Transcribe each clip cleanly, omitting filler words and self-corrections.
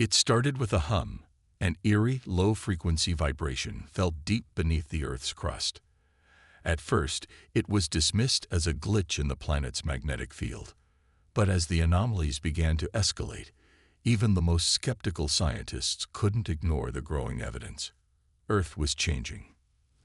It started with a hum, an eerie, low-frequency vibration felt deep beneath the Earth's crust. At first, it was dismissed as a glitch in the planet's magnetic field. But as the anomalies began to escalate, even the most skeptical scientists couldn't ignore the growing evidence. Earth was changing.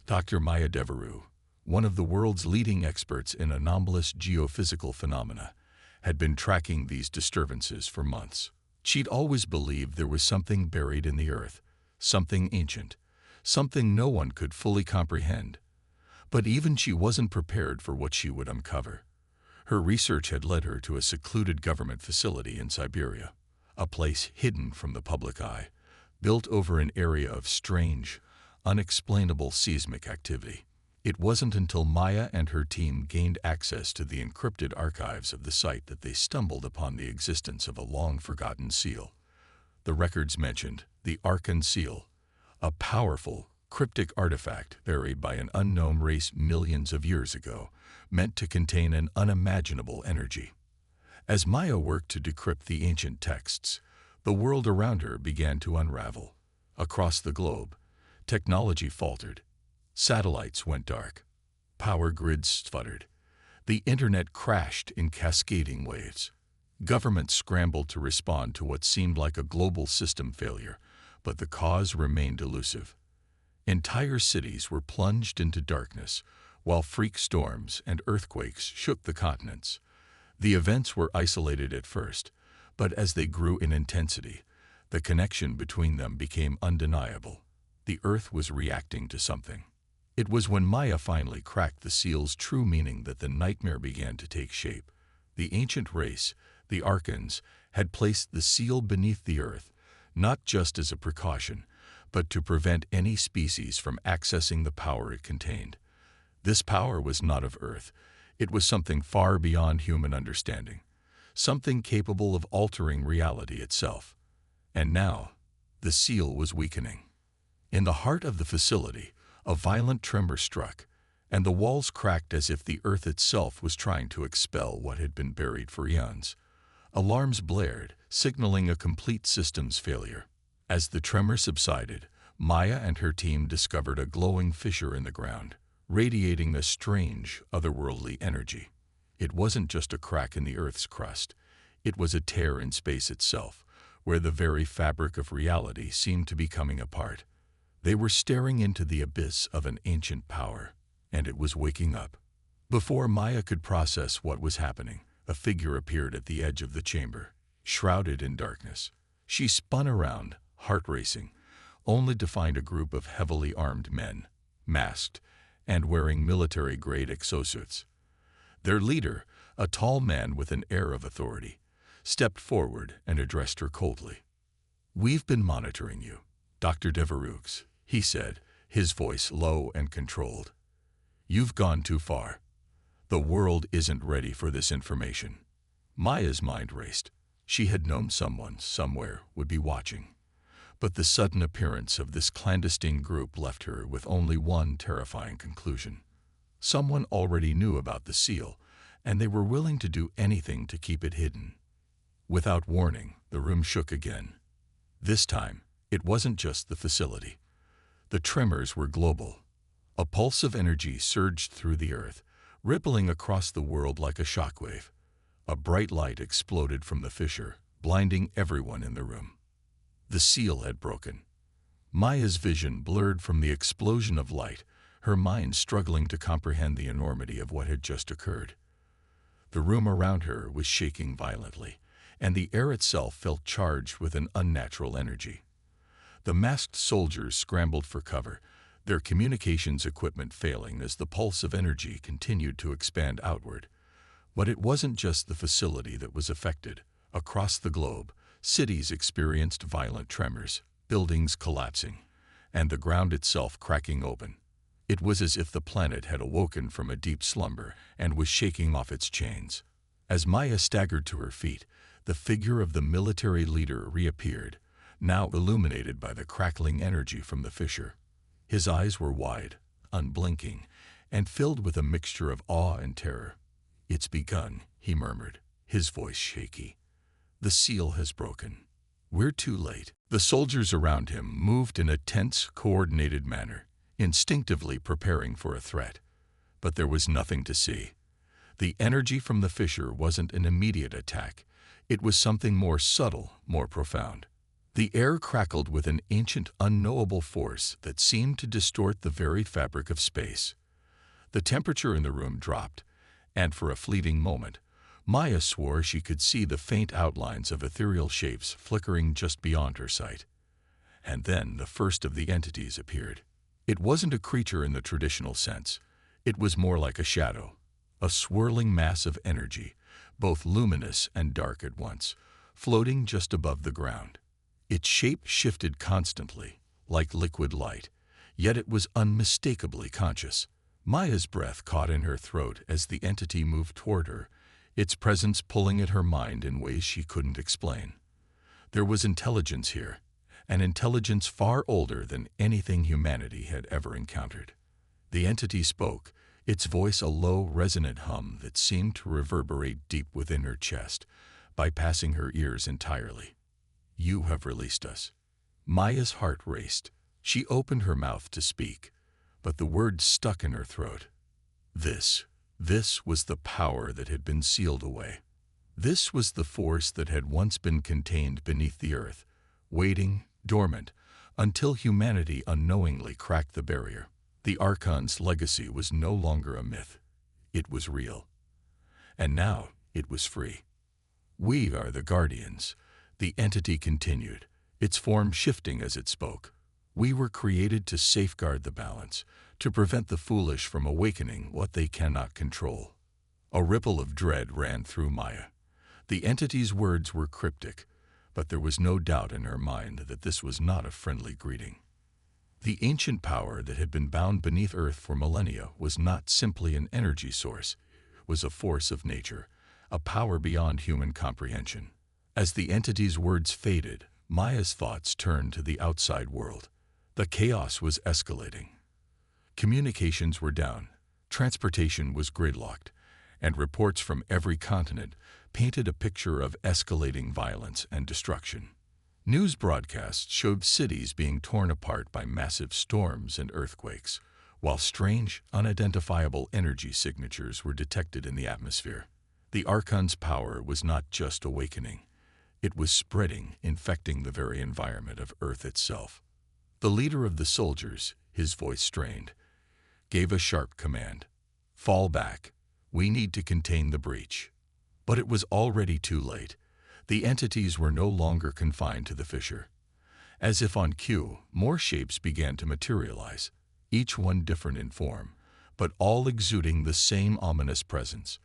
Dr. Maya Devereaux, one of the world's leading experts in anomalous geophysical phenomena, had been tracking these disturbances for months. She'd always believed there was something buried in the Earth, something ancient, something no one could fully comprehend. But even she wasn't prepared for what she would uncover. Her research had led her to a secluded government facility in Siberia, a place hidden from the public eye, built over an area of strange, unexplainable seismic activity. It wasn't until Maya and her team gained access to the encrypted archives of the site that they stumbled upon the existence of a long-forgotten seal. The records mentioned the Arkan seal, a powerful, cryptic artifact buried by an unknown race millions of years ago, meant to contain an unimaginable energy. As Maya worked to decrypt the ancient texts, the world around her began to unravel. Across the globe, technology faltered. Satellites went dark. Power grids sputtered. The internet crashed in cascading waves. Governments scrambled to respond to what seemed like a global system failure, but the cause remained elusive. Entire cities were plunged into darkness, while freak storms and earthquakes shook the continents. The events were isolated at first, but as they grew in intensity, the connection between them became undeniable. The Earth was reacting to something. It was when Maya finally cracked the seal's true meaning that the nightmare began to take shape. The ancient race, the Arkans, had placed the seal beneath the Earth, not just as a precaution, but to prevent any species from accessing the power it contained. This power was not of Earth. It was something far beyond human understanding, something capable of altering reality itself. And now, the seal was weakening. In the heart of the facility, a violent tremor struck, and the walls cracked as if the Earth itself was trying to expel what had been buried for eons. Alarms blared, signaling a complete systems failure. As the tremor subsided, Maya and her team discovered a glowing fissure in the ground, radiating a strange, otherworldly energy. It wasn't just a crack in the Earth's crust. It was a tear in space itself, where the very fabric of reality seemed to be coming apart. They were staring into the abyss of an ancient power, and it was waking up. Before Maya could process what was happening, a figure appeared at the edge of the chamber, shrouded in darkness. She spun around, heart racing, only to find a group of heavily armed men, masked, and wearing military-grade exosuits. Their leader, a tall man with an air of authority, stepped forward and addressed her coldly. "We've been monitoring you, Dr. Devereaux," he said, his voice low and controlled. "You've gone too far. The world isn't ready for this information." Maya's mind raced. She had known someone, somewhere, would be watching. But the sudden appearance of this clandestine group left her with only one terrifying conclusion. Someone already knew about the seal, and they were willing to do anything to keep it hidden. Without warning, the room shook again. This time, it wasn't just the facility. The tremors were global. A pulse of energy surged through the Earth, rippling across the world like a shockwave. A bright light exploded from the fissure, blinding everyone in the room. The seal had broken. Maya's vision blurred from the explosion of light, her mind struggling to comprehend the enormity of what had just occurred. The room around her was shaking violently, and the air itself felt charged with an unnatural energy. The masked soldiers scrambled for cover, their communications equipment failing as the pulse of energy continued to expand outward. But it wasn't just the facility that was affected. Across the globe, cities experienced violent tremors, buildings collapsing, and the ground itself cracking open. It was as if the planet had awoken from a deep slumber and was shaking off its chains. As Maya staggered to her feet, the figure of the military leader reappeared, now illuminated by the crackling energy from the fissure. His eyes were wide, unblinking, and filled with a mixture of awe and terror. "It's begun," he murmured, his voice shaky. "The seal has broken. We're too late. The soldiers around him moved in a tense, coordinated manner, instinctively preparing for a threat. But there was nothing to see. The energy from the fissure wasn't an immediate attack. It was something more subtle, more profound. The air crackled with an ancient, unknowable force that seemed to distort the very fabric of space. The temperature in the room dropped, and for a fleeting moment, Maya swore she could see the faint outlines of ethereal shapes flickering just beyond her sight. And then the first of the entities appeared. It wasn't a creature in the traditional sense. It was more like a shadow, a swirling mass of energy, both luminous and dark at once, floating just above the ground. Its shape shifted constantly, like liquid light, yet it was unmistakably conscious. Maya's breath caught in her throat as the entity moved toward her, its presence pulling at her mind in ways she couldn't explain. There was intelligence here, an intelligence far older than anything humanity had ever encountered. The entity spoke, its voice a low, resonant hum that seemed to reverberate deep within her chest, bypassing her ears entirely. "You have released us." Maya's heart raced. She opened her mouth to speak, but the words stuck in her throat. This was the power that had been sealed away. This was the force that had once been contained beneath the earth, waiting, dormant, until humanity unknowingly cracked the barrier. The Archon's legacy was no longer a myth. It was real. And now it was free. "We are the Guardians," the entity continued, its form shifting as it spoke. "We were created to safeguard the balance, to prevent the foolish from awakening what they cannot control." A ripple of dread ran through Maya. The entity's words were cryptic, but there was no doubt in her mind that this was not a friendly greeting. The ancient power that had been bound beneath Earth for millennia was not simply an energy source, it was a force of nature, a power beyond human comprehension. As the entity's words faded, Maya's thoughts turned to the outside world. The chaos was escalating. Communications were down, transportation was gridlocked, and reports from every continent painted a picture of escalating violence and destruction. News broadcasts showed cities being torn apart by massive storms and earthquakes, while strange, unidentifiable energy signatures were detected in the atmosphere. The Archon's power was not just awakening. It was spreading, infecting the very environment of Earth itself. The leader of the soldiers, his voice strained, gave a sharp command. "Fall back. We need to contain the breach." But it was already too late. The entities were no longer confined to the fissure. As if on cue, more shapes began to materialize, each one different in form, but all exuding the same ominous presence.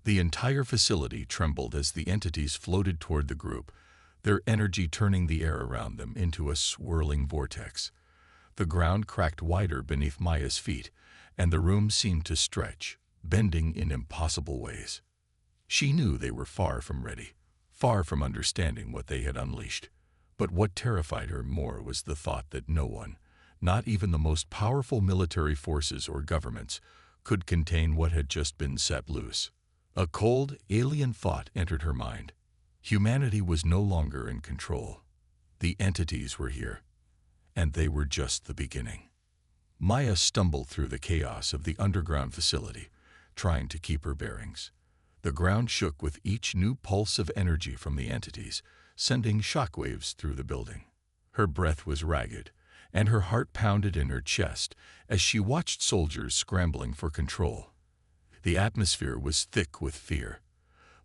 The entire facility trembled as the entities floated toward the group, their energy turning the air around them into a swirling vortex. The ground cracked wider beneath Maya's feet, and the room seemed to stretch, bending in impossible ways. She knew they were far from ready, far from understanding what they had unleashed. But what terrified her more was the thought that no one, not even the most powerful military forces or governments, could contain what had just been set loose. A cold, alien thought entered her mind. Humanity was no longer in control. The entities were here, and they were just the beginning. Maya stumbled through the chaos of the underground facility, trying to keep her bearings. The ground shook with each new pulse of energy from the entities, sending shockwaves through the building. Her breath was ragged, and her heart pounded in her chest as she watched soldiers scrambling for control. The atmosphere was thick with fear,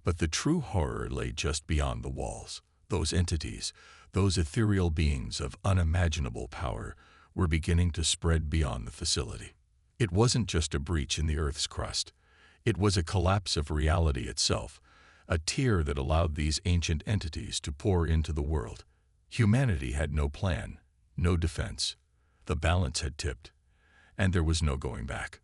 but the true horror lay just beyond the walls. Those entities, those ethereal beings of unimaginable power, were beginning to spread beyond the facility. It wasn't just a breach in the Earth's crust. It was a collapse of reality itself, a tear that allowed these ancient entities to pour into the world. Humanity had no plan, no defense. The balance had tipped, and there was no going back.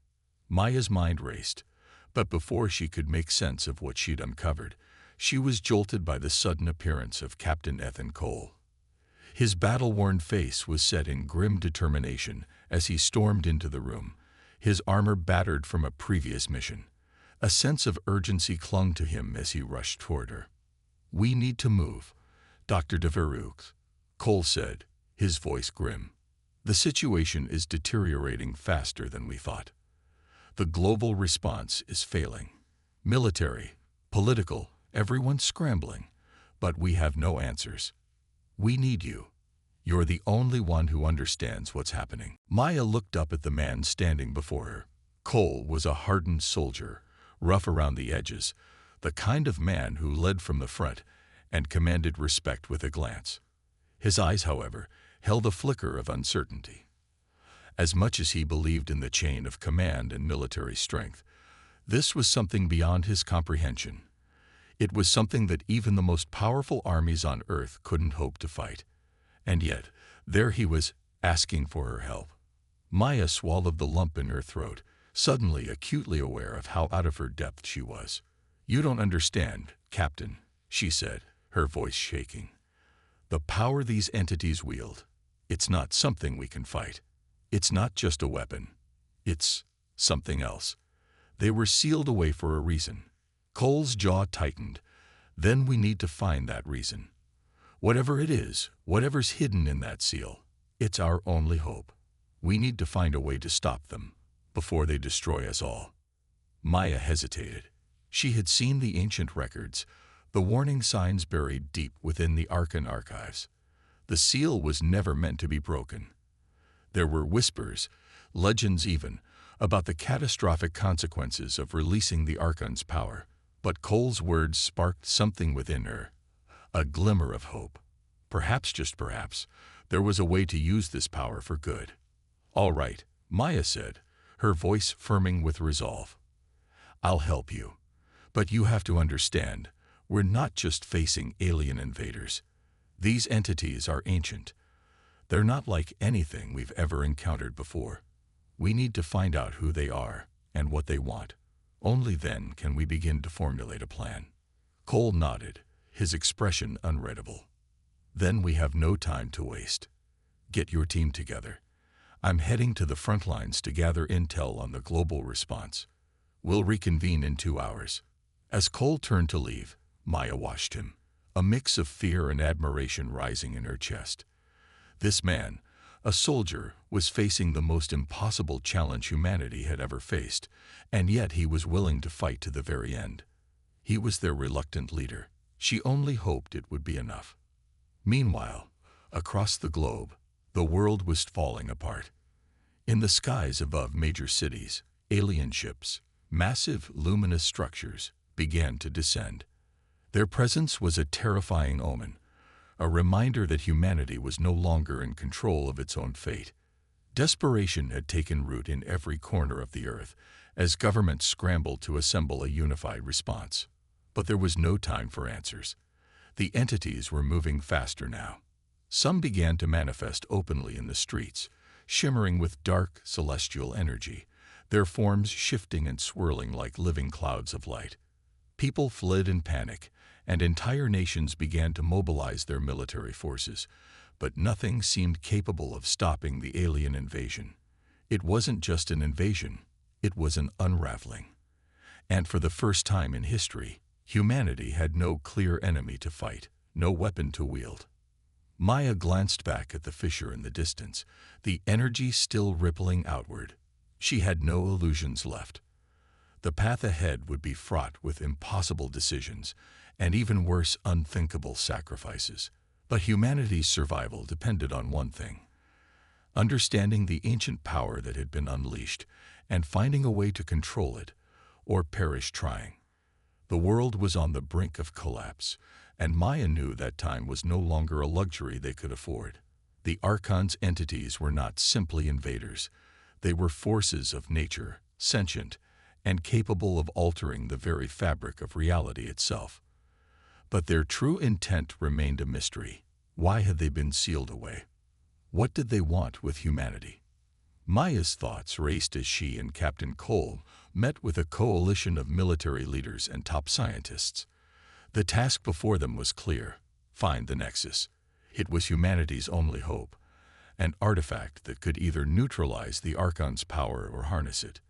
Maya's mind raced, but before she could make sense of what she'd uncovered, she was jolted by the sudden appearance of Captain Ethan Cole. His battle-worn face was set in grim determination as he stormed into the room, his armor battered from a previous mission. A sense of urgency clung to him as he rushed toward her. "We need to move, Dr. de Verruc," Cole said, his voice grim. The situation is deteriorating faster than we thought. The global response is failing. Military, political, everyone's scrambling, but we have no answers. We need you. You're the only one who understands what's happening. Maya looked up at the man standing before her. Cole was a hardened soldier, rough around the edges, the kind of man who led from the front and commanded respect with a glance. His eyes, however, held a flicker of uncertainty. As much as he believed in the chain of command and military strength, this was something beyond his comprehension. It was something that even the most powerful armies on Earth couldn't hope to fight. And yet, there he was, asking for her help. Maya swallowed the lump in her throat, suddenly acutely aware of how out of her depth she was. "You don't understand, Captain," she said, her voice shaking. "The power these entities wield, it's not something we can fight. It's not just a weapon. It's something else. They were sealed away for a reason." Cole's jaw tightened. "Then we need to find that reason. Whatever it is, whatever's hidden in that seal, it's our only hope. We need to find a way to stop them before they destroy us all." Maya hesitated. She had seen the ancient records, the warning signs buried deep within the Archon archives. The seal was never meant to be broken. There were whispers, legends even, about the catastrophic consequences of releasing the Archon's power. But Cole's words sparked something within her, a glimmer of hope. Perhaps, just perhaps, there was a way to use this power for good. "All right," Maya said, her voice firming with resolve. "I'll help you. But you have to understand, we're not just facing alien invaders. These entities are ancient. They're not like anything we've ever encountered before. We need to find out who they are and what they want. Only then can we begin to formulate a plan." Cole nodded, his expression unreadable. "Then we have no time to waste. Get your team together. I'm heading to the front lines to gather intel on the global response. We'll reconvene in 2 hours." As Cole turned to leave, Maya watched him, a mix of fear and admiration rising in her chest. This man, a soldier, was facing the most impossible challenge humanity had ever faced, and yet he was willing to fight to the very end. He was their reluctant leader. She only hoped it would be enough. Meanwhile, across the globe, the world was falling apart. In the skies above major cities, alien ships, massive luminous structures, began to descend. Their presence was a terrifying omen, a reminder that humanity was no longer in control of its own fate. Desperation had taken root in every corner of the Earth as governments scrambled to assemble a unified response. But there was no time for answers. The entities were moving faster now. Some began to manifest openly in the streets, shimmering with dark, celestial energy, their forms shifting and swirling like living clouds of light. People fled in panic, and entire nations began to mobilize their military forces, but nothing seemed capable of stopping the alien invasion. It wasn't just an invasion, it was an unraveling. And for the first time in history, humanity had no clear enemy to fight, no weapon to wield. Maya glanced back at the fissure in the distance, the energy still rippling outward. She had no illusions left. The path ahead would be fraught with impossible decisions, and even worse, unthinkable sacrifices. But humanity's survival depended on one thing: understanding the ancient power that had been unleashed and finding a way to control it, or perish trying. The world was on the brink of collapse, and Maya knew that time was no longer a luxury they could afford. The Archon's entities were not simply invaders. They were forces of nature, sentient, and capable of altering the very fabric of reality itself. But their true intent remained a mystery. Why had they been sealed away? What did they want with humanity? Maya's thoughts raced as she and Captain Cole met with a coalition of military leaders and top scientists. The task before them was clear: find the Nexus. It was humanity's only hope, an artifact that could either neutralize the Archon's power or harness it.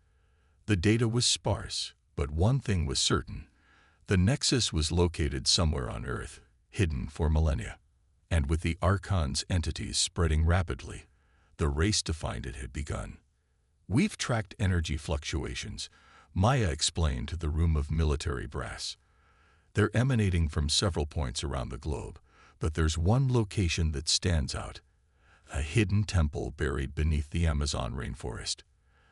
The data was sparse, but one thing was certain: the Nexus was located somewhere on Earth, hidden for millennia. And with the Archon's entities spreading rapidly, the race to find it had begun. "We've tracked energy fluctuations," Maya explained to the room of military brass. "They're emanating from several points around the globe, but there's one location that stands out. A hidden temple buried beneath the Amazon rainforest.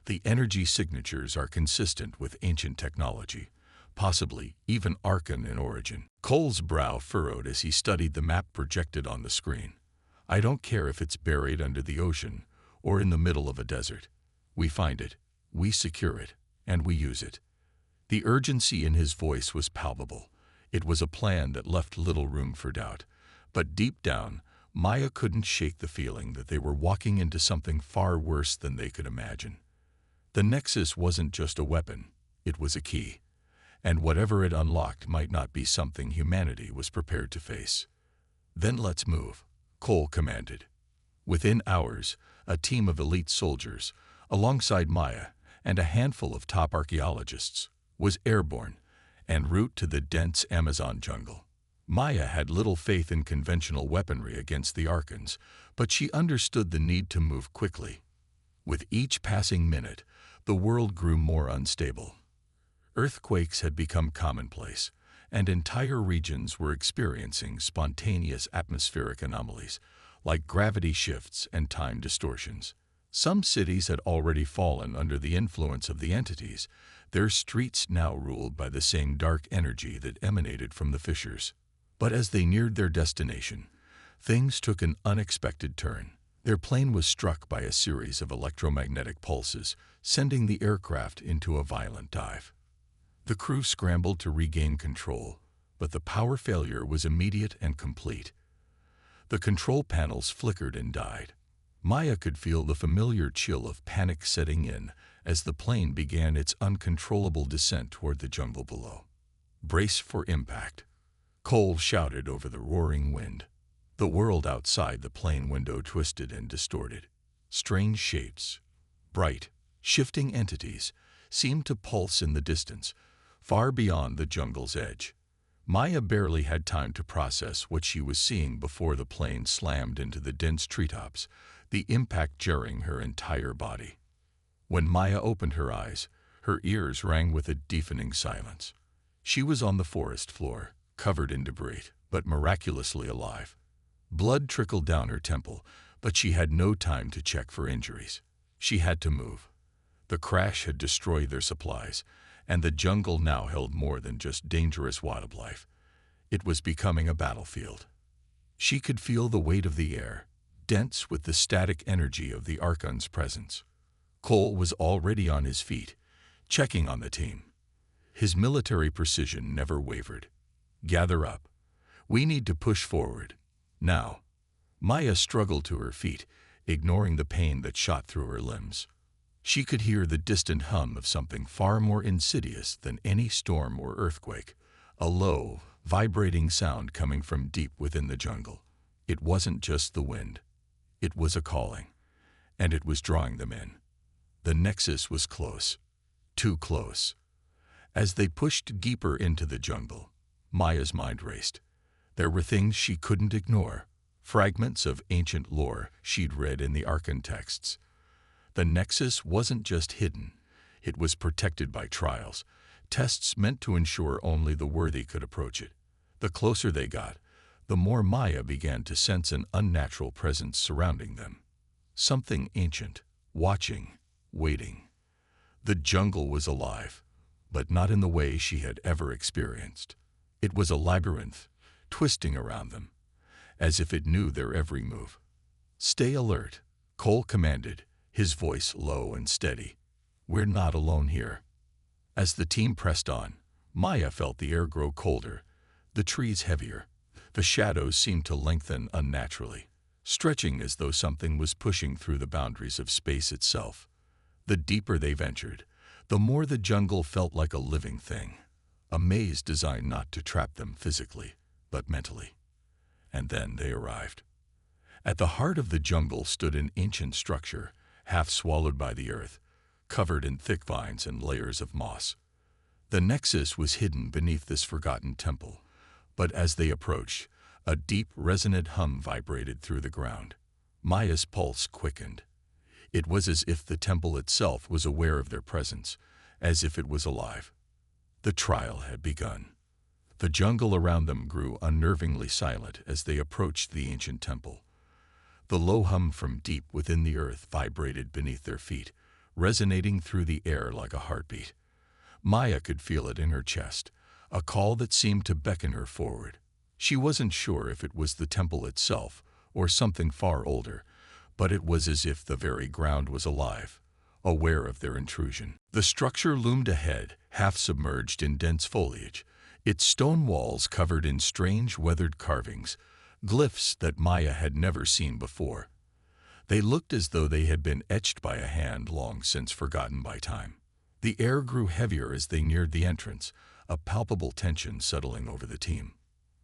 The energy signatures are consistent with ancient technology, possibly even Archon in origin." Cole's brow furrowed as he studied the map projected on the screen. "I don't care if it's buried under the ocean or in the middle of a desert. We find it, we secure it, and we use it." The urgency in his voice was palpable. It was a plan that left little room for doubt. But deep down, Maya couldn't shake the feeling that they were walking into something far worse than they could imagine. The Nexus wasn't just a weapon, it was a key. And whatever it unlocked might not be something humanity was prepared to face. "Then let's move," Cole commanded. Within hours, a team of elite soldiers, alongside Maya and a handful of top archaeologists, was airborne en route to the dense Amazon jungle. Maya had little faith in conventional weaponry against the Archons, but she understood the need to move quickly. With each passing minute, the world grew more unstable. Earthquakes had become commonplace, and entire regions were experiencing spontaneous atmospheric anomalies, like gravity shifts and time distortions. Some cities had already fallen under the influence of the entities, their streets now ruled by the same dark energy that emanated from the fissures. But as they neared their destination, things took an unexpected turn. Their plane was struck by a series of electromagnetic pulses, sending the aircraft into a violent dive. The crew scrambled to regain control, but the power failure was immediate and complete. The control panels flickered and died. Maya could feel the familiar chill of panic setting in as the plane began its uncontrollable descent toward the jungle below. "Brace for impact," Cole shouted over the roaring wind. The world outside the plane window twisted and distorted. Strange shapes, bright, shifting entities, seemed to pulse in the distance, far beyond the jungle's edge. Maya barely had time to process what she was seeing before the plane slammed into the dense treetops, the impact jarring her entire body. When Maya opened her eyes, her ears rang with a deafening silence. She was on the forest floor, covered in debris, but miraculously alive. Blood trickled down her temple, but she had no time to check for injuries. She had to move. The crash had destroyed their supplies, and the jungle now held more than just dangerous wildlife. It was becoming a battlefield. She could feel the weight of the air, dense with the static energy of the Archon's presence. Cole was already on his feet, checking on the team. His military precision never wavered. "Gather up. We need to push forward. Now." Maya struggled to her feet, ignoring the pain that shot through her limbs. She could hear the distant hum of something far more insidious than any storm or earthquake, a low, vibrating sound coming from deep within the jungle. It wasn't just the wind. It was a calling, and it was drawing them in. The Nexus was close, too close. As they pushed deeper into the jungle, Maya's mind raced. There were things she couldn't ignore, fragments of ancient lore she'd read in the Archon texts. The Nexus wasn't just hidden, it was protected by trials, tests meant to ensure only the worthy could approach it. The closer they got, the more Maya began to sense an unnatural presence surrounding them. Something ancient, watching, waiting. The jungle was alive, but not in the way she had ever experienced. It was a labyrinth, twisting around them, as if it knew their every move. "Stay alert," Cole commanded, his voice low and steady. "We're not alone here." As the team pressed on, Maya felt the air grow colder, the trees heavier. The shadows seemed to lengthen unnaturally, stretching as though something was pushing through the boundaries of space itself. The deeper they ventured, the more the jungle felt like a living thing, a maze designed not to trap them physically, but mentally. And then they arrived. At the heart of the jungle stood an ancient structure, half swallowed by the earth, covered in thick vines and layers of moss. The Nexus was hidden beneath this forgotten temple, but as they approached, A deep, resonant hum vibrated through the ground. Maya's pulse quickened. It was as if the temple itself was aware of their presence, as if it was alive. The trial had begun. The jungle around them grew unnervingly silent as they approached the ancient temple. The low hum from deep within the earth vibrated beneath their feet, resonating through the air like a heartbeat. Maya could feel it in her chest, a call that seemed to beckon her forward. She wasn't sure if it was the temple itself or something far older, but it was as if the very ground was alive, aware of their intrusion. The structure loomed ahead, half submerged in dense foliage, its stone walls covered in strange weathered carvings, glyphs that Maya had never seen before. They looked as though they had been etched by a hand long since forgotten by time. The air grew heavier as they neared the entrance, a palpable tension settling over the team.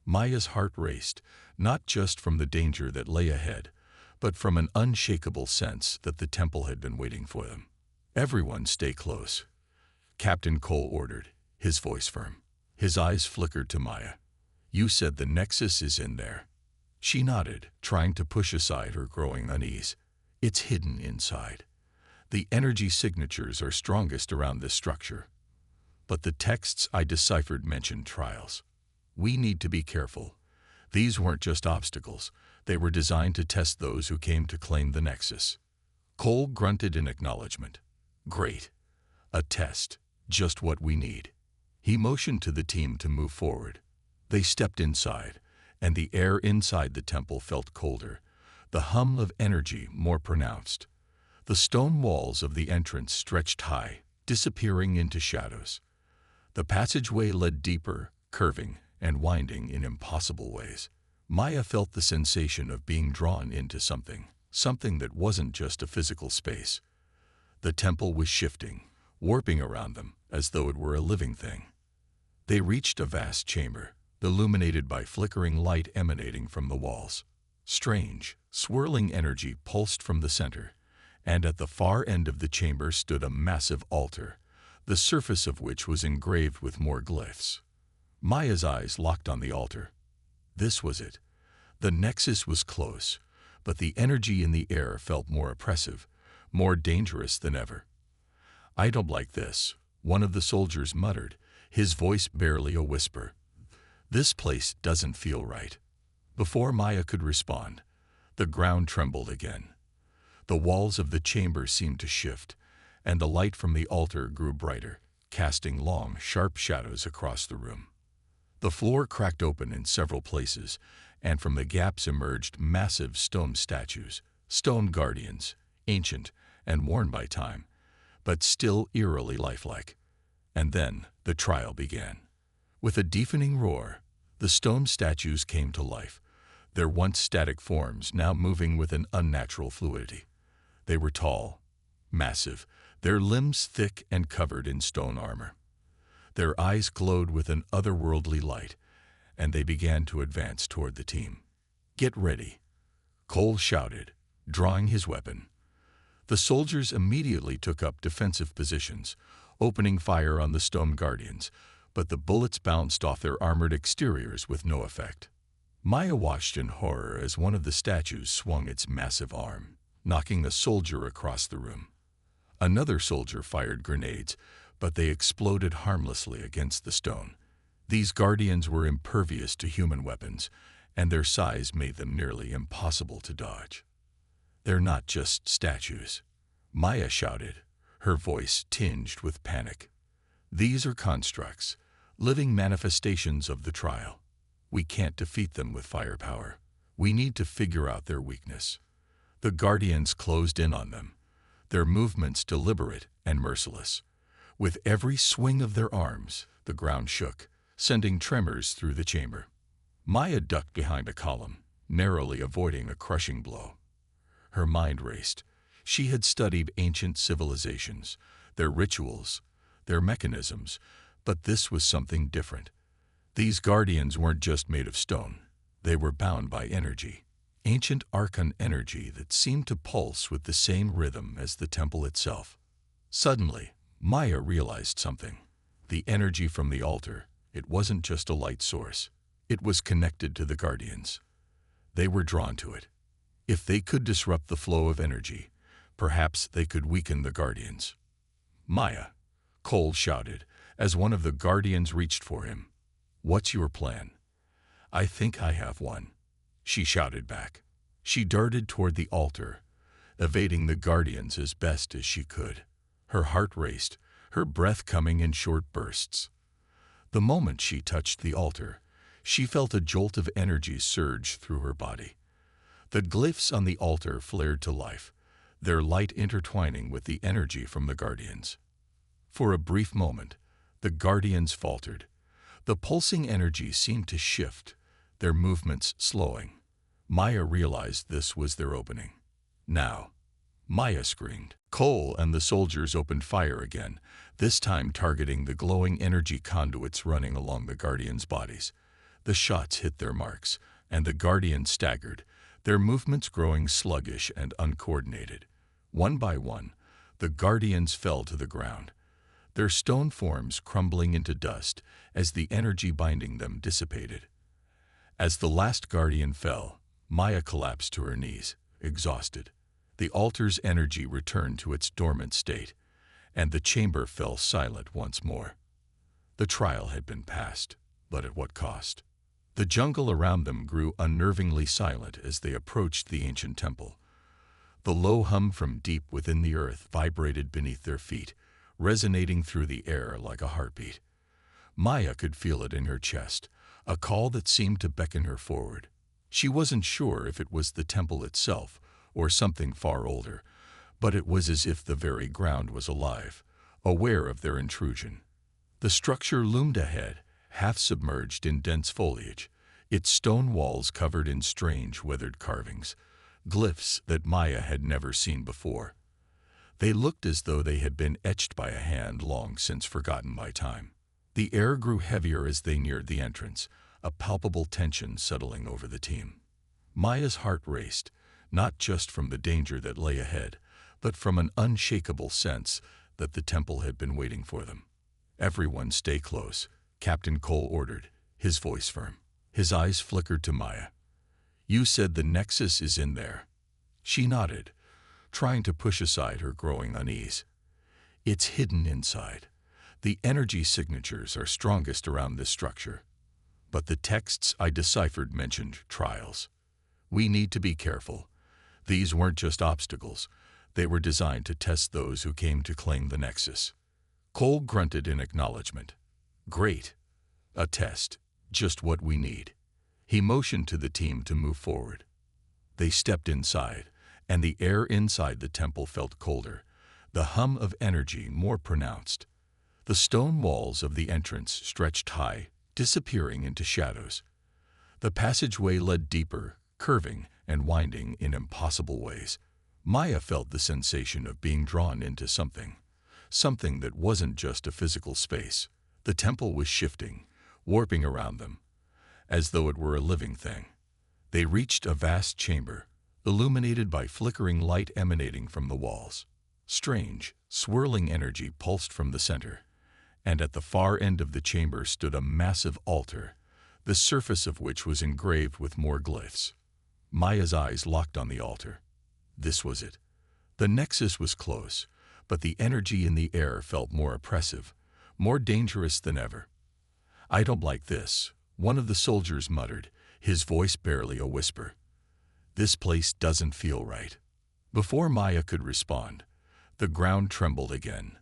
Maya's heart raced, not just from the danger that lay ahead, but from an unshakable sense that the temple had been waiting for them. "Everyone stay close," Captain Cole ordered, his voice firm. His eyes flickered to Maya. "You said the Nexus is in there." She nodded, trying to push aside her growing unease. "It's hidden inside. The energy signatures are strongest around this structure. But the texts I deciphered mentioned trials. We need to be careful. These weren't just obstacles. They were designed to test those who came to claim the Nexus." Cole grunted in acknowledgement. "Great. A test. Just what we need." He motioned to the team to move forward. They stepped inside, and the air inside the temple felt colder, the hum of energy more pronounced. The stone walls of the entrance stretched high, disappearing into shadows. The passageway led deeper, curving and winding in impossible ways. Maya felt the sensation of being drawn into something that wasn't just a physical space. The temple was shifting, warping around them as though it were a living thing. They reached a vast chamber, illuminated by flickering light emanating from the walls. Strange, swirling energy pulsed from the center, and at the far end of the chamber stood a massive altar, the surface of which was engraved with more glyphs. Maya's eyes locked on the altar. This was it. The Nexus was close, but the energy in the air felt more oppressive, more dangerous than ever. "I don't like this," one of the soldiers muttered, his voice barely a whisper. "This place doesn't feel right." Before Maya could respond, the ground trembled again. The walls of the chamber seemed to shift, and the light from the altar grew brighter, casting long, sharp shadows across the room. The floor cracked open in several places, and from the gaps emerged massive stone statues, stone guardians, ancient and worn by time, but still eerily lifelike. And then the trial began. With a deafening roar, the stone statues came to life, their once static forms now moving with an unnatural fluidity. They were tall, massive, their limbs thick and covered in stone armor. Their eyes glowed with an otherworldly light, and they began to advance toward the team. "Get ready," Cole shouted, drawing his weapon. The soldiers immediately took up defensive positions, opening fire on the stone guardians, but the bullets bounced off their armored exteriors with no effect. Maya watched in horror as one of the statues swung its massive arm, knocking a soldier across the room. Another soldier fired grenades, but they exploded harmlessly against the stone. These guardians were impervious to human weapons, and their size made them nearly impossible to dodge. "They're not just statues," Maya shouted, her voice tinged with panic. "These are constructs, living manifestations of the trial. We can't defeat them with firepower. We need to figure out their weakness." The guardians closed in on them, their movements deliberate and merciless. With every swing of their arms, the ground shook, sending tremors through the chamber. Maya ducked behind a column, narrowly avoiding a crushing blow. Her mind raced. She had studied ancient civilizations, their rituals, their mechanisms, but this was something different. These guardians weren't just made of stone. They were bound by energy, ancient archon energy that seemed to pulse with the same rhythm as the temple itself. Suddenly, Maya realized something. The energy from the altar, it wasn't just a light source. It was connected to the Guardians. They were drawn to it. If they could disrupt the flow of energy, perhaps they could weaken the Guardians. "Maya," Cole shouted as one of the Guardians reached for him. "What's your plan?" "I think I have one," she shouted back. She darted toward the altar, evading the Guardians as best as she could. Her heart raced, her breath coming in short bursts. The moment she touched the altar, she felt a jolt of energy surge through her body. The glyphs on the altar flared to life, their light intertwining with the energy from the Guardians. For a brief moment, the Guardians faltered. The pulsing energy seemed to shift, their movements slowing. Maya realized this was their opening. "Now!" Maya screamed. Cole and the soldiers opened fire again, this time targeting the glowing energy conduits running along the Guardians' bodies. The shots hit their marks, and the Guardians staggered, their movements growing sluggish and uncoordinated. One by one, the Guardians fell to the ground, their stone forms crumbling into dust as the energy binding them dissipated. As the last Guardian fell, Maya collapsed to her knees, exhausted. The altar's energy returned to its dormant state, and the chamber fell silent once more. The trial had been passed, but at what cost? The jungle around them grew unnervingly silent as they approached the ancient temple. The low hum from deep within the earth vibrated beneath their feet, resonating through the air like a heartbeat. Maya could feel it in her chest, a call that seemed to beckon her forward. She wasn't sure if it was the temple itself or something far older, but it was as if the very ground was alive, aware of their intrusion. The structure loomed ahead, half submerged in dense foliage, its stone walls covered in strange, weathered carvings, glyphs that Maya had never seen before. They looked as though they had been etched by a hand long since forgotten by time. The air grew heavier as they neared the entrance, a palpable tension settling over the team. Maya's heart raced, not just from the danger that lay ahead, but from an unshakable sense that the temple had been waiting for them. "Everyone stay close," Captain Cole ordered, his voice firm. His eyes flickered to Maya. "You said the Nexus is in there." She nodded, trying to push aside her growing unease. "It's hidden inside. The energy signatures are strongest around this structure. But the texts I deciphered mentioned trials. We need to be careful. These weren't just obstacles. They were designed to test those who came to claim the Nexus." Cole grunted in acknowledgement. "Great. A test. Just what we need." He motioned to the team to move forward. They stepped inside, and the air inside the temple felt colder, the hum of energy more pronounced. The stone walls of the entrance stretched high, disappearing into shadows. The passageway led deeper, curving and winding in impossible ways. Maya felt the sensation of being drawn into something that wasn't just a physical space. The temple was shifting, warping around them, as though it were a living thing. They reached a vast chamber, illuminated by flickering light emanating from the walls. Strange, swirling energy pulsed from the center, and at the far end of the chamber stood a massive altar, the surface of which was engraved with more glyphs. Maya's eyes locked on the altar. This was it. The Nexus was close, but the energy in the air felt more oppressive, more dangerous than ever. "I don't like this," one of the soldiers muttered, his voice barely a whisper. "This place doesn't feel right." Before Maya could respond, the ground trembled again.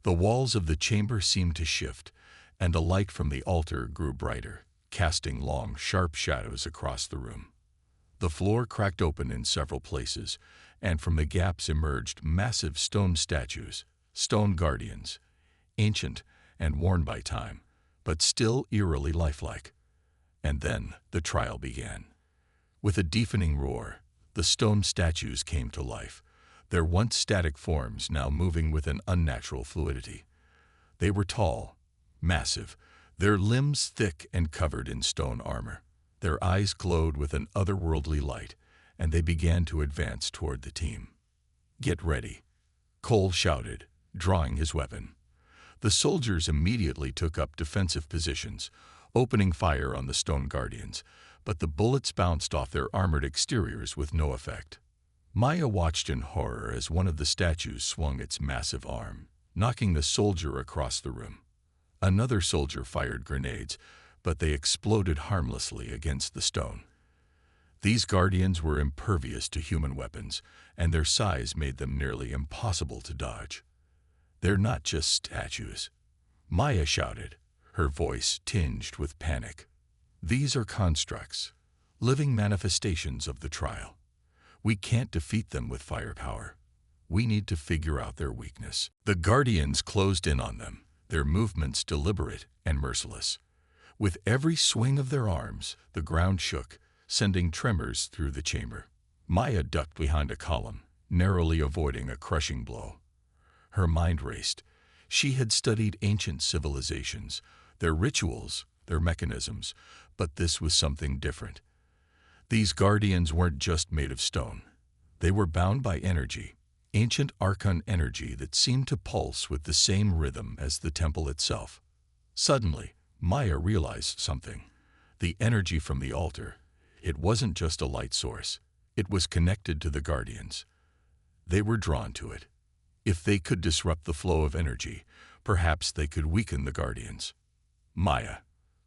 The walls of the chamber seemed to shift, and the light from the altar grew brighter, casting long, sharp shadows across the room. The floor cracked open in several places, and from the gaps emerged massive stone statues, stone guardians, ancient and worn by time, but still eerily lifelike. And then the trial began. With a deafening roar, the stone statues came to life, their once static forms now moving with an unnatural fluidity. They were tall, massive, their limbs thick and covered in stone armor. Their eyes glowed with an otherworldly light, and they began to advance toward the team. "Get ready," Cole shouted, drawing his weapon. The soldiers immediately took up defensive positions, opening fire on the stone guardians, but the bullets bounced off their armored exteriors with no effect. Maya watched in horror as one of the statues swung its massive arm, knocking the soldier across the room. Another soldier fired grenades, but they exploded harmlessly against the stone. These guardians were impervious to human weapons, and their size made them nearly impossible to dodge. "They're not just statues," Maya shouted, her voice tinged with panic. "These are constructs, living manifestations of the trial. We can't defeat them with firepower. We need to figure out their weakness." The guardians closed in on them, their movements deliberate and merciless. With every swing of their arms, the ground shook, sending tremors through the chamber. Maya ducked behind a column, narrowly avoiding a crushing blow. Her mind raced. She had studied ancient civilizations, their rituals, their mechanisms, but this was something different. These guardians weren't just made of stone. They were bound by energy, ancient archon energy that seemed to pulse with the same rhythm as the temple itself. Suddenly, Maya realized something. The energy from the altar. It wasn't just a light source. It was connected to the guardians. They were drawn to it. If they could disrupt the flow of energy, perhaps they could weaken the guardians. "Maya,"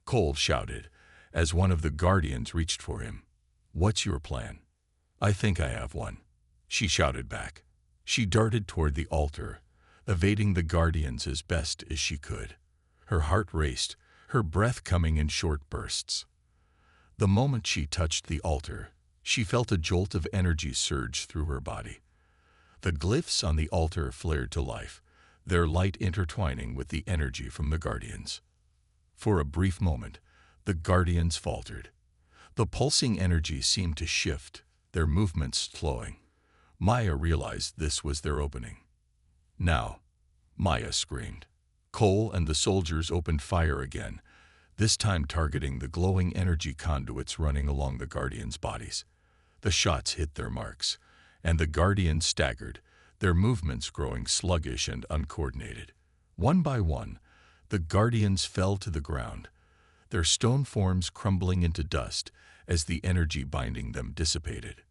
Cole shouted, as one of the guardians reached for him. "What's your plan?" "I think I have one," she shouted back. She darted toward the altar, evading the guardians as best as she could. Her heart raced, her breath coming in short bursts. The moment she touched the altar, she felt a jolt of energy surge through her body. The glyphs on the altar flared to life, their light intertwining with the energy from the guardians. For a brief moment, the guardians faltered. The pulsing energy seemed to shift, their movements slowing. Maya realized this was their opening. "Now," Maya screamed. Cole and the soldiers opened fire again, this time targeting the glowing energy conduits running along the guardians' bodies. The shots hit their marks, and the guardians staggered, their movements growing sluggish and uncoordinated. One by one, the guardians fell to the ground, their stone forms crumbling into dust as the energy binding them dissipated.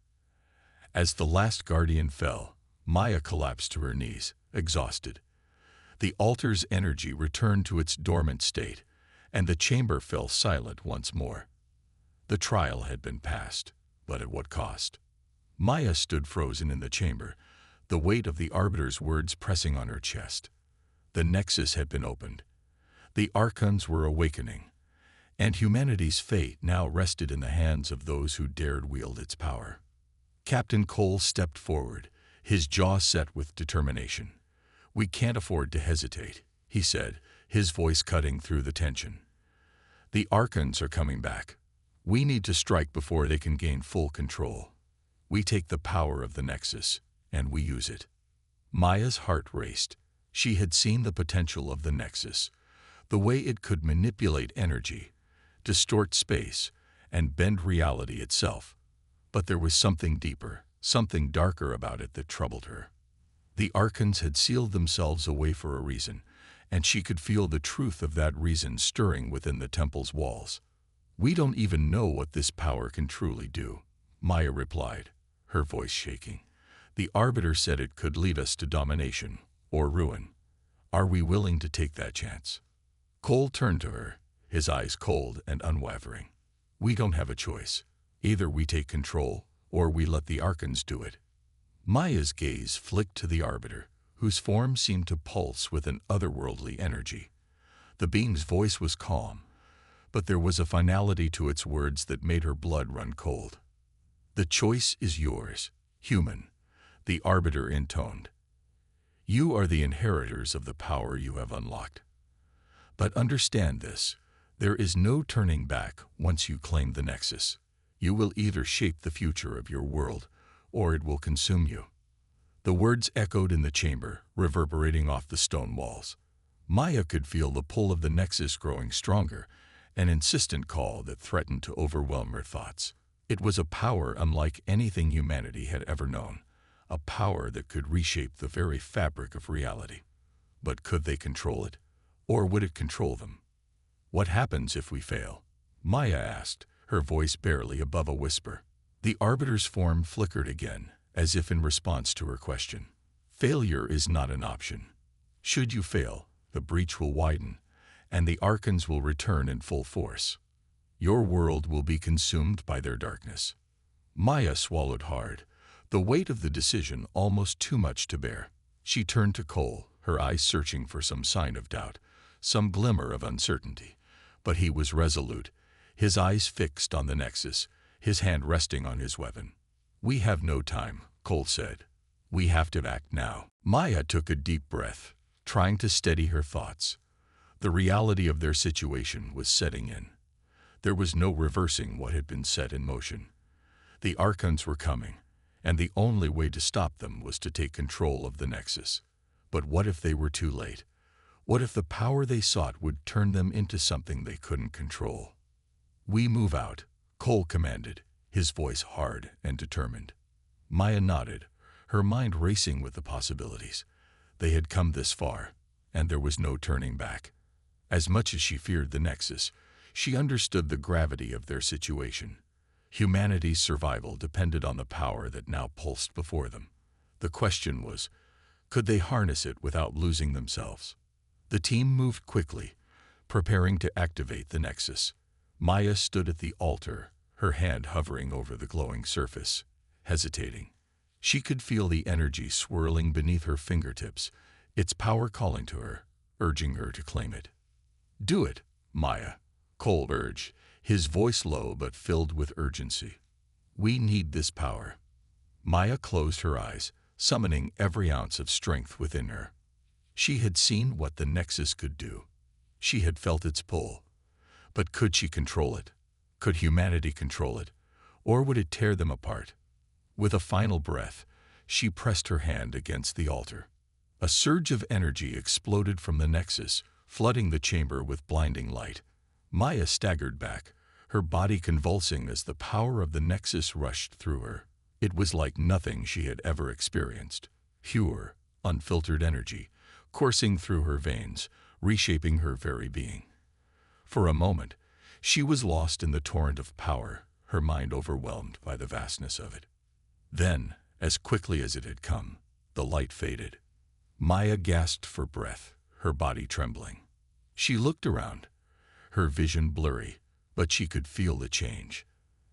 As the last guardian fell, Maya collapsed to her knees, exhausted. The altar's energy returned to its dormant state, and the chamber fell silent once more. The trial had been passed, but at what cost? Maya stood frozen in the chamber, the weight of the Arbiter's words pressing on her chest. The Nexus had been opened. The Archons were awakening, and humanity's fate now rested in the hands of those who dared wield its power. Captain Cole stepped forward, his jaw set with determination. "We can't afford to hesitate," he said, his voice cutting through the tension. "The Archons are coming back. We need to strike before they can gain full control. We take the power of the Nexus, and we use it." Maya's heart raced. She had seen the potential of the Nexus, the way it could manipulate energy, distort space, and bend reality itself. But there was something deeper, something darker about it that troubled her. The Archons had sealed themselves away for a reason, and she could feel the truth of that reason stirring within the temple's walls. "We don't even know what this power can truly do," Maya replied, her voice shaking. "The Arbiter said it could lead us to domination or ruin. Are we willing to take that chance?" Cole turned to her, his eyes cold and unwavering. "We don't have a choice. Either we take control, or we let the Archons do it." Maya's gaze flicked to the Arbiter, whose form seemed to pulse with an otherworldly energy. The being's voice was calm, but there was a finality to its words that made her blood run cold. "The choice is yours, human," the Arbiter intoned. "You are the inheritors of the power you have unlocked. But understand this, there is no turning back once you claim the Nexus. You will either shape the future of your world, or it will consume you." The words echoed in the chamber, reverberating off the stone walls. Maya could feel the pull of the Nexus growing stronger, an insistent call that threatened to overwhelm her thoughts. It was a power unlike anything humanity had ever known, a power that could reshape the very fabric of reality. But could they control it, or would it control them? "What happens if we fail?" Maya asked, her voice barely above a whisper. The Arbiter's form flickered again, as if in response to her question. "Failure is not an option. Should you fail, the breach will widen, and the Archons will return in full force. Your world will be consumed by their darkness." Maya swallowed hard, the weight of the decision almost too much to bear. She turned to Cole, her eyes searching for some sign of doubt, some glimmer of uncertainty. But he was resolute, his eyes fixed on the Nexus, his hand resting on his weapon. "We have no time," Cole said. "We have to act now." Maya took a deep breath, trying to steady her thoughts. The reality of their situation was setting in. There was no reversing what had been set in motion. The Archons were coming, and the only way to stop them was to take control of the Nexus. But what if they were too late? What if the power they sought would turn them into something they couldn't control? "We move out," Cole commanded, his voice hard and determined. Maya nodded, her mind racing with the possibilities. They had come this far, and there was no turning back. As much as she feared the Nexus, she understood the gravity of their situation. Humanity's survival depended on the power that now pulsed before them. The question was, could they harness it without losing themselves? The team moved quickly, preparing to activate the Nexus. Maya stood at the altar, her hand hovering over the glowing surface, hesitating. She could feel the energy swirling beneath her fingertips, its power calling to her, urging her to claim it. "Do it, Maya," Cole urged, his voice low but filled with urgency. "We need this power." Maya closed her eyes, summoning every ounce of strength within her. She had seen what the Nexus could do. She had felt its pull. But could she control it? Could humanity control it? Or would it tear them apart? With a final breath, she pressed her hand against the altar. A surge of energy exploded from the Nexus, flooding the chamber with blinding light. Maya staggered back, her body convulsing as the power of the Nexus rushed through her. It was like nothing she had ever experienced. Pure, unfiltered energy, coursing through her veins, reshaping her very being. For a moment, she was lost in the torrent of power, her mind overwhelmed by the vastness of it. Then, as quickly as it had come, the light faded. Maya gasped for breath, her body trembling. She looked around, her vision blurry, but she could feel the change.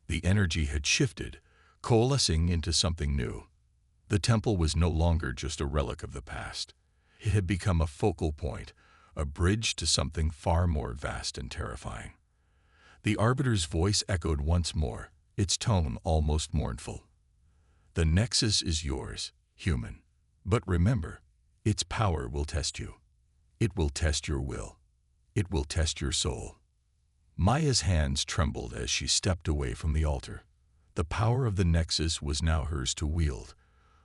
The energy had shifted, coalescing into something new. The temple was no longer just a relic of the past. It had become a focal point, a bridge to something far more vast and terrifying. The Arbiter's voice echoed once more, its tone almost mournful. "The Nexus is yours, human. But remember, its power will test you. It will test your will. It will test your soul." Maya's hands trembled as she stepped away from the altar. The power of the Nexus was now hers to wield,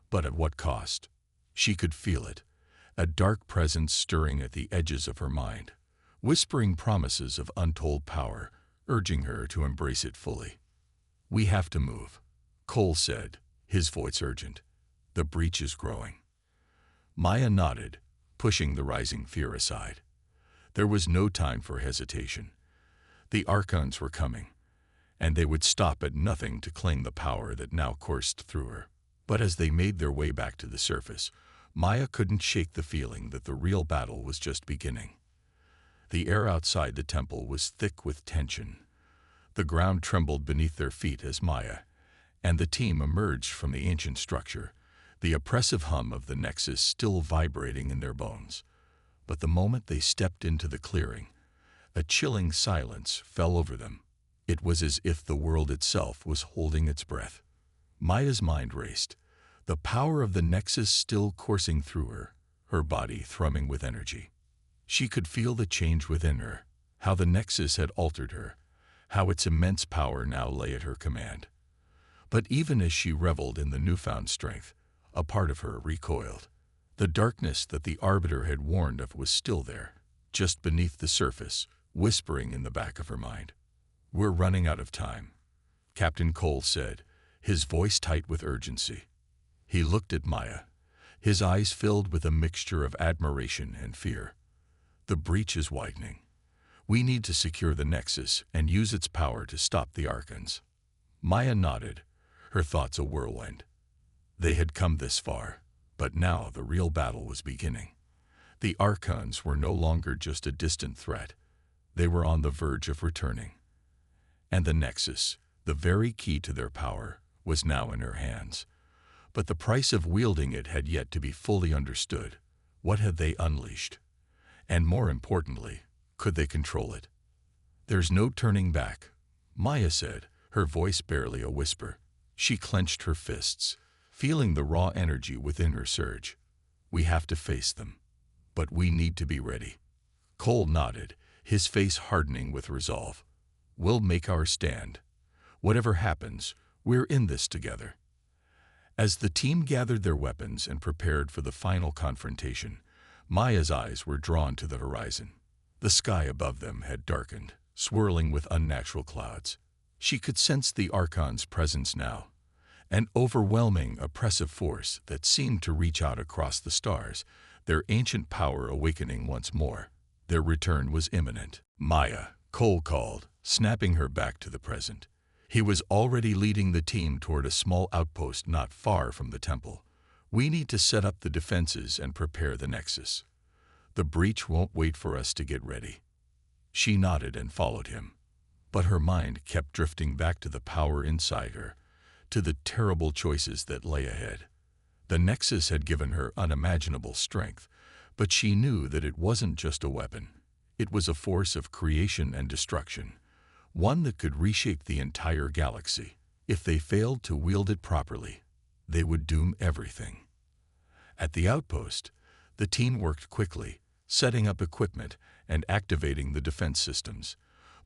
but at what cost? She could feel it, a dark presence stirring at the edges of her mind, whispering promises of untold power, urging her to embrace it fully. "We have to move," Cole said, his voice urgent. "The breach is growing." Maya nodded, pushing the rising fear aside. There was no time for hesitation. The Archons were coming, and they would stop at nothing to claim the power that now coursed through her. But as they made their way back to the surface, Maya couldn't shake the feeling that the real battle was just beginning. The air outside the temple was thick with tension. The ground trembled beneath their feet as Maya and the team emerged from the ancient structure, the oppressive hum of the Nexus still vibrating in their bones. But the moment they stepped into the clearing, a chilling silence fell over them. It was as if the world itself was holding its breath. Maya's mind raced, the power of the Nexus still coursing through her, her body thrumming with energy. She could feel the change within her, how the Nexus had altered her, how its immense power now lay at her command. But even as she reveled in the newfound strength, a part of her recoiled. The darkness that the Arbiter had warned of was still there, just beneath the surface, whispering in the back of her mind. "We're running out of time," Captain Cole said, his voice tight with urgency. He looked at Maya, his eyes filled with a mixture of admiration and fear. "The breach is widening. We need to secure the Nexus and use its power to stop the Archons. Maya nodded, her thoughts a whirlwind. They had come this far, but now the real battle was beginning. The Archons were no longer just a distant threat. They were on the verge of returning. And the Nexus, the very key to their power, was now in her hands. But the price of wielding it had yet to be fully understood. What had they unleashed? And more importantly, could they control it? "There's no turning back," Maya said, her voice barely a whisper. She clenched her fists, feeling the raw energy within her surge. "We have to face them. But we need to be ready." Cole nodded, his face hardening with resolve. "We'll make our stand. Whatever happens, we're in this together." As the team gathered their weapons and prepared for the final confrontation, Maya's eyes were drawn to the horizon. The sky above them had darkened, swirling with unnatural clouds. She could sense the Archon's presence now, an overwhelming, oppressive force that seemed to reach out across the stars, their ancient power awakening once more. Their return was imminent. "Maya," Cole called, snapping her back to the present. He was already leading the team toward a small outpost not far from the temple. "We need to set up the defenses and prepare the Nexus. The breach won't wait for us to get ready." She nodded and followed him. But her mind kept drifting back to the power inside her, to the terrible choices that lay ahead. The Nexus had given her unimaginable strength, but she knew that it wasn't just a weapon. It was a force of creation and destruction, one that could reshape the entire galaxy. If they failed to wield it properly, they would doom everything. At the outpost, the team worked quickly, setting up equipment and activating the defense systems.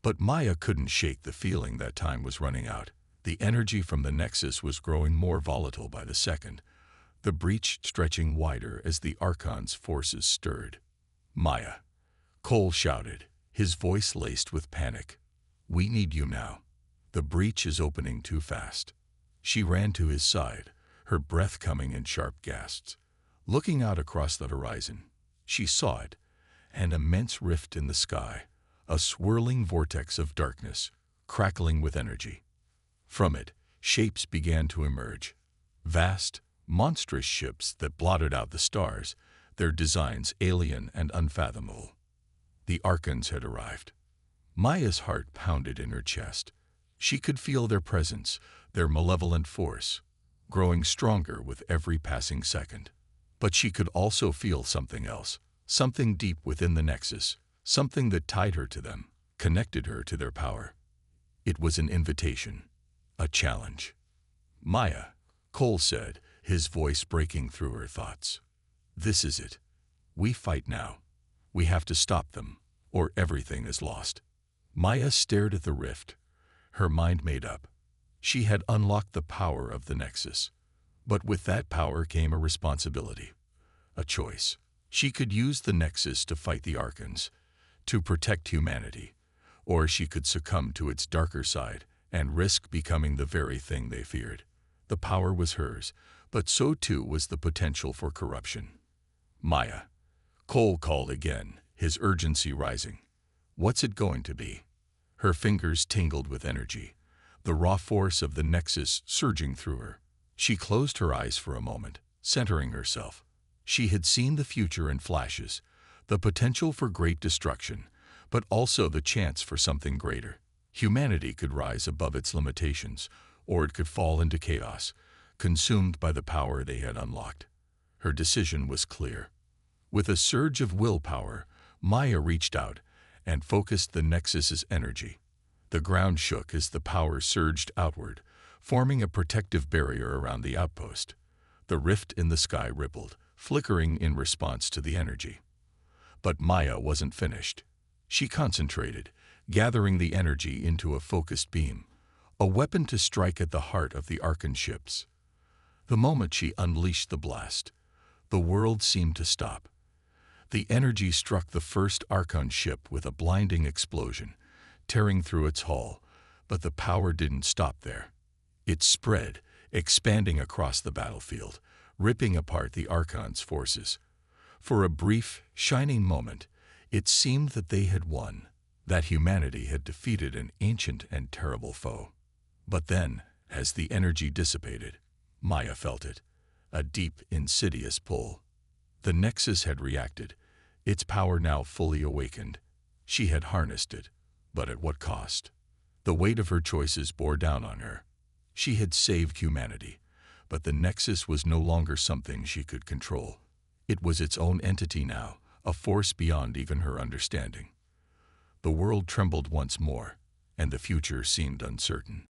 But Maya couldn't shake the feeling that time was running out. The energy from the Nexus was growing more volatile by the second, the breach stretching wider as the Archon's forces stirred. "Maya," Cole shouted, his voice laced with panic. "We need you now. The breach is opening too fast." She ran to his side, her breath coming in sharp gasps. Looking out across the horizon, she saw it, an immense rift in the sky, a swirling vortex of darkness, crackling with energy. From it, shapes began to emerge. Vast, monstrous ships that blotted out the stars, their designs alien and unfathomable. The Archons had arrived. Maya's heart pounded in her chest. She could feel their presence, their malevolent force, growing stronger with every passing second. But she could also feel something else, something deep within the Nexus, something that tied her to them, connected her to their power. It was an invitation, a challenge. "Maya," Cole said, his voice breaking through her thoughts. "This is it. We fight now. We have to stop them, or everything is lost." Maya stared at the rift, her mind made up. She had unlocked the power of the Nexus. But with that power came a responsibility, a choice. She could use the Nexus to fight the Archons, to protect humanity, or she could succumb to its darker side and risk becoming the very thing they feared. The power was hers, but so too was the potential for corruption. "Maya," Cole called again, his urgency rising. "What's it going to be?" Her fingers tingled with energy, the raw force of the Nexus surging through her. She closed her eyes for a moment, centering herself. She had seen the future in flashes, the potential for great destruction, but also the chance for something greater. Humanity could rise above its limitations, or it could fall into chaos, consumed by the power they had unlocked. Her decision was clear. With a surge of willpower, Maya reached out and focused the Nexus's energy. The ground shook as the power surged outward, forming a protective barrier around the outpost. The rift in the sky rippled, flickering in response to the energy. But Maya wasn't finished. She concentrated, gathering the energy into a focused beam, a weapon to strike at the heart of the Archon ships. The moment she unleashed the blast, the world seemed to stop. The energy struck the first Archon ship with a blinding explosion, tearing through its hull, but the power didn't stop there. It spread, expanding across the battlefield, ripping apart the Archon's forces. For a brief, shining moment, it seemed that they had won. that humanity had defeated an ancient and terrible foe. But then, as the energy dissipated, Maya felt it, a deep, insidious pull. The Nexus had reacted, its power now fully awakened. She had harnessed it, but at what cost? The weight of her choices bore down on her. She had saved humanity, but the Nexus was no longer something she could control. It was its own entity now, a force beyond even her understanding. The world trembled once more, and the future seemed uncertain.